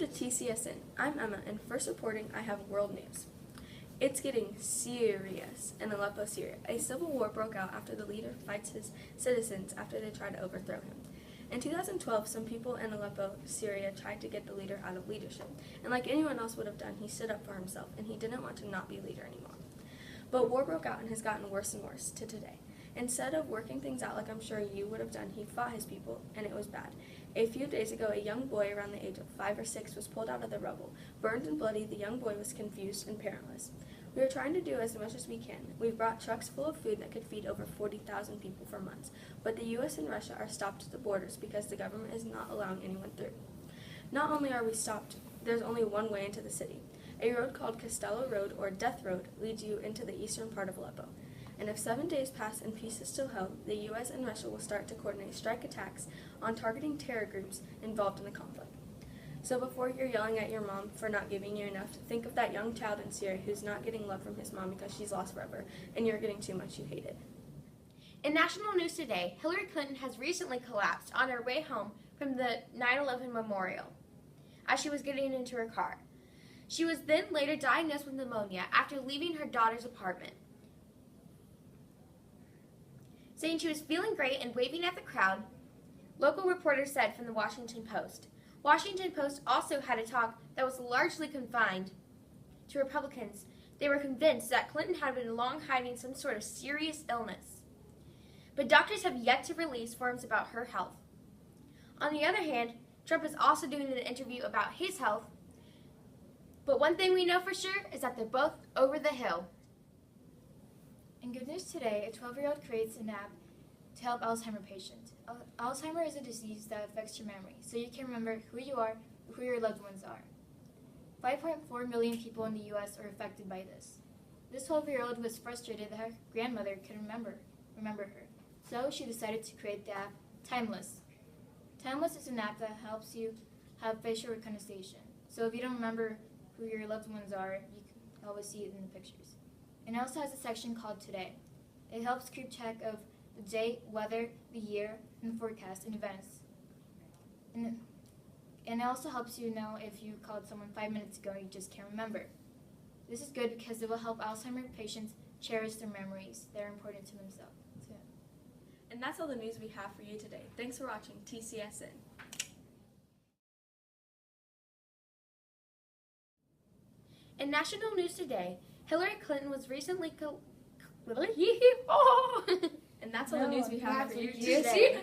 to TCSN. I'm Emma, and first reporting, I have world news. It's getting serious in Aleppo, Syria. A civil war broke out after the leader fights his citizens after they tried to overthrow him. In 2012, some people in Aleppo, Syria tried to get the leader out of leadership, and like anyone else would have done, he stood up for himself, and he didn't want to not be leader anymore. But war broke out and has gotten worse and worse to today. Instead of working things out like I'm sure you would have done, he fought his people, and it was bad. A few days ago, a young boy around the age of 5 or 6 was pulled out of the rubble. Burned and bloody, the young boy was confused and parentless. We are trying to do as much as we can. We've brought trucks full of food that could feed over 40,000 people for months, but the U.S. and Russia are stopped at the borders because the government is not allowing anyone through. Not only are we stopped, there's only one way into the city. A road called Castello Road, or Death Road, leads you into the eastern part of Aleppo. And if 7 days pass and peace is still held, the U.S. and Russia will start to coordinate strike attacks on targeting terror groups involved in the conflict. So before you're yelling at your mom for not giving you enough, think of that young child in Syria who's not getting love from his mom because she's lost forever, and you're getting too much you hate it. In national news today, Hillary Clinton has recently collapsed on her way home from the 9/11 memorial as she was getting into her car. She was then later diagnosed with pneumonia after leaving her daughter's apartment. Saying she was feeling great and waving at the crowd, local reporters said from the Washington Post. Washington Post also had a talk that was largely confined to Republicans. They were convinced that Clinton had been long hiding some sort of serious illness. But doctors have yet to release forms about her health. On the other hand, Trump is also doing an interview about his health. But one thing we know for sure is that they're both over the hill. In good news today, a 12-year-old creates an app to help Alzheimer's patients. Alzheimer's is a disease that affects your memory, so you can remember who you are, who your loved ones are. 5.4 million people in the U.S. are affected by this. This 12-year-old was frustrated that her grandmother couldn't remember her, so she decided to create the app Timeless. Timeless is an app that helps you have facial recognition, so if you don't remember who your loved ones are, you can always see it in the pictures. It also has a section called Today. It helps keep track of the date, weather, the year, and forecast and events. And it also helps you know if you called someone 5 minutes ago and you just can't remember. This is good because it will help Alzheimer's patients cherish their memories that are important to themselves. And that's all the news we have for you today. Thanks for watching TCSN. In national news today, Hillary Clinton was recently And that's all the news we have for you today.